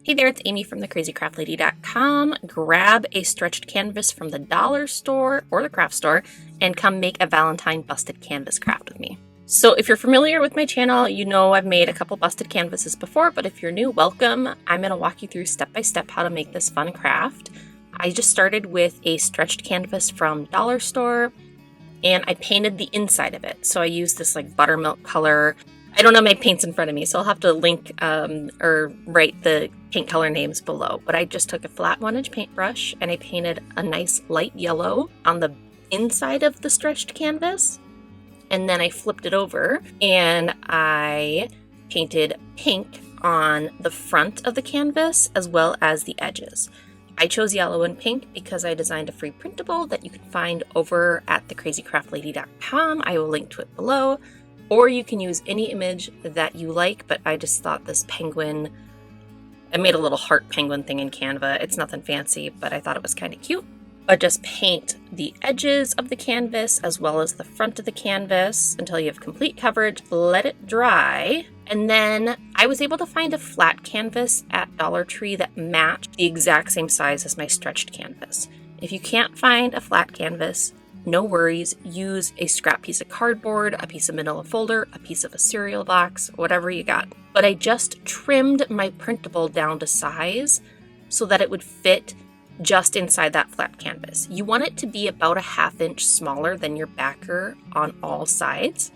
Hey there, it's Amy from thecrazycraftlady.com. Grab a stretched canvas from the dollar store or the craft store and come make a Valentine busted canvas craft with me. So if you're familiar with my channel, you know I've made a couple busted canvases before, but if you're new, welcome. I'm going to walk you through step by step how to make this fun craft. I just started with a stretched canvas from dollar store and I painted the inside of it. So I used this like buttermilk color. I don't have my paints in front of me, so I'll have to link or write the paint color names below. But I just took a flat 1-inch paintbrush and I painted a nice light yellow on the inside of the stretched canvas. And then I flipped it over and I painted pink on the front of the canvas as well as the edges. I chose yellow and pink because I designed a free printable that you can find over at thecrazycraftlady.com. I will link to it below. Or you can use any image that you like, but I just thought this penguin, I made a little heart penguin thing in Canva. It's nothing fancy, but I thought it was kind of cute. But just paint the edges of the canvas as well as the front of the canvas until you have complete coverage, let it dry. And then I was able to find a flat canvas at Dollar Tree that matched the exact same size as my stretched canvas. If you can't find a flat canvas, no worries, use a scrap piece of cardboard, a piece of manila folder, a piece of a cereal box, whatever you got. But I just trimmed my printable down to size so that it would fit just inside that flat canvas. You want it to be about a 1/2 inch smaller than your backer on all sides.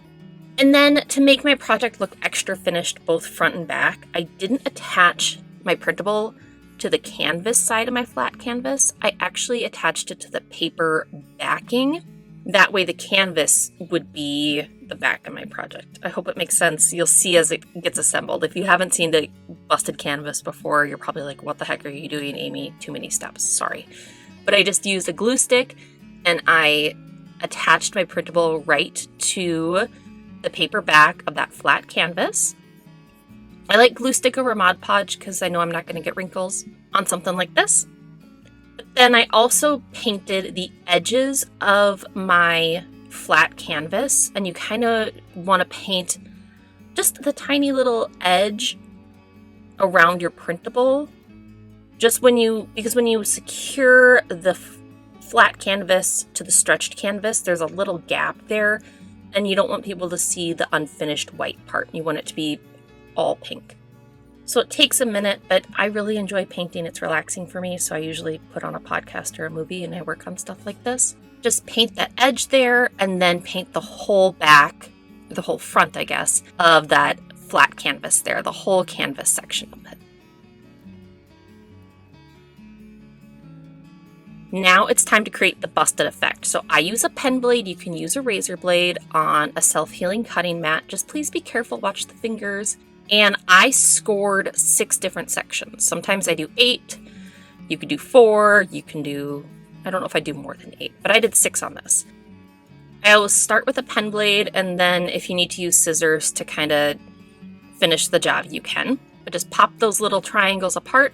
And then to make my project look extra finished both front and back, I didn't attach my printable to the canvas side of my flat canvas. I actually attached it to the paper backing. That way the canvas would be the back of my project. I hope it makes sense. You'll see as it gets assembled. If you haven't seen the busted canvas before, you're probably like, what the heck are you doing, Amy? Too many steps, sorry. But I just used a glue stick and I attached my printable right to the paper back of that flat canvas. I like glue stick over Mod Podge because I know I'm not going to get wrinkles on something like this. But then I also painted the edges of my flat canvas, and you kind of want to paint just the tiny little edge around your printable. Because when you secure the flat canvas to the stretched canvas, there's a little gap there, and you don't want people to see the unfinished white part. You want it to be all pink. So it takes a minute, but I really enjoy painting. It's relaxing for me, so I usually put on a podcast or a movie and I work on stuff like this. Just paint that edge there and then paint the whole back, the whole front, I guess, of that flat canvas there, the whole canvas section of it. Now it's time to create the busted effect. So I use a pen blade. You can use a razor blade on a self-healing cutting mat. Just please be careful, watch the fingers. And I scored 6 different sections. Sometimes I do 8. You could do 4. You can do, I don't know if I do more than 8, but I did 6 on this. I always start with a pen blade, and then if you need to use scissors to kind of finish the job, you can. But just pop those little triangles apart.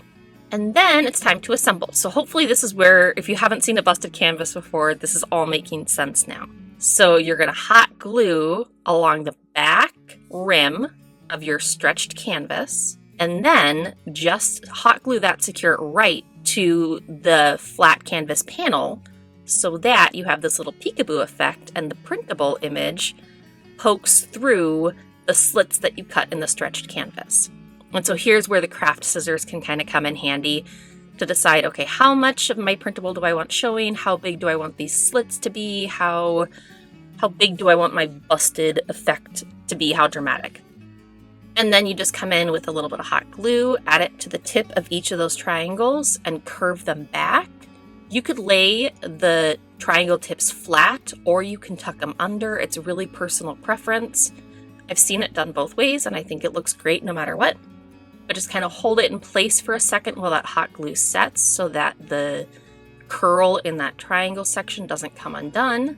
And then it's time to assemble. So hopefully this is where, if you haven't seen a busted canvas before, this is all making sense now. So you're going to hot glue along the back rim of your stretched canvas, and then just hot glue that secure right to the flat canvas panel so that you have this little peekaboo effect and the printable image pokes through the slits that you cut in the stretched canvas. And so here's where the craft scissors can kind of come in handy to decide, okay, how much of my printable do I want showing? How big do I want these slits to be? How big do I want my busted effect to be? How dramatic? And then you just come in with a little bit of hot glue, add it to the tip of each of those triangles and curve them back. You could lay the triangle tips flat or you can tuck them under. It's a really personal preference. I've seen it done both ways and I think it looks great no matter what. But just kind of hold it in place for a second while that hot glue sets so that the curl in that triangle section doesn't come undone.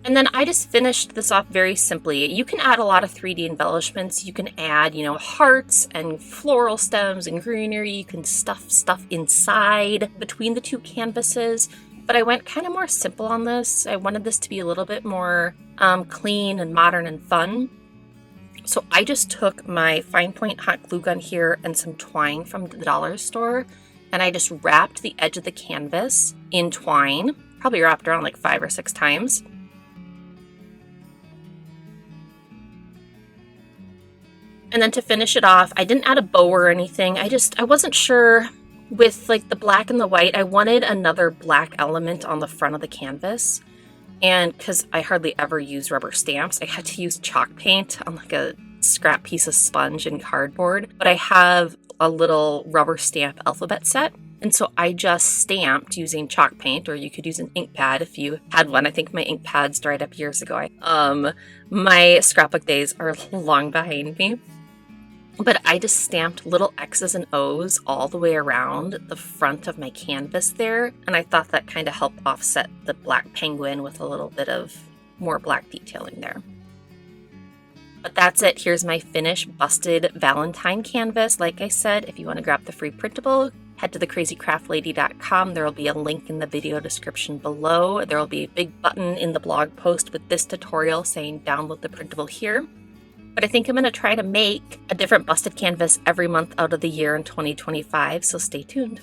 And then I just finished this off very simply. You can add a lot of 3D embellishments. You can add, hearts and floral stems and greenery. You can stuff stuff inside between the 2 canvases. But I went kind of more simple on this. I wanted this to be a little bit more clean and modern and fun. So I just took my fine point hot glue gun here and some twine from the dollar store, and I just wrapped the edge of the canvas in twine, probably wrapped around like 5 or 6 times. And then to finish it off, I didn't add a bow or anything. I wasn't sure with like the black and the white. I wanted another black element on the front of the canvas. And because I hardly ever use rubber stamps, I had to use chalk paint on like a scrap piece of sponge and cardboard. But I have a little rubber stamp alphabet set. And so I just stamped using chalk paint, or you could use an ink pad if you had one. I think my ink pads dried up years ago. My scrapbook days are long behind me. But I just stamped little X's and O's all the way around the front of my canvas there. And I thought that kind of helped offset the black penguin with a little bit of more black detailing there. But that's it. Here's my finished busted Valentine canvas. Like I said, if you want to grab the free printable, head to thecrazycraftlady.com. There will be a link in the video description below. There will be a big button in the blog post with this tutorial saying download the printable here. But I think I'm going to try to make a different busted canvas every month out of the year in 2025, so stay tuned.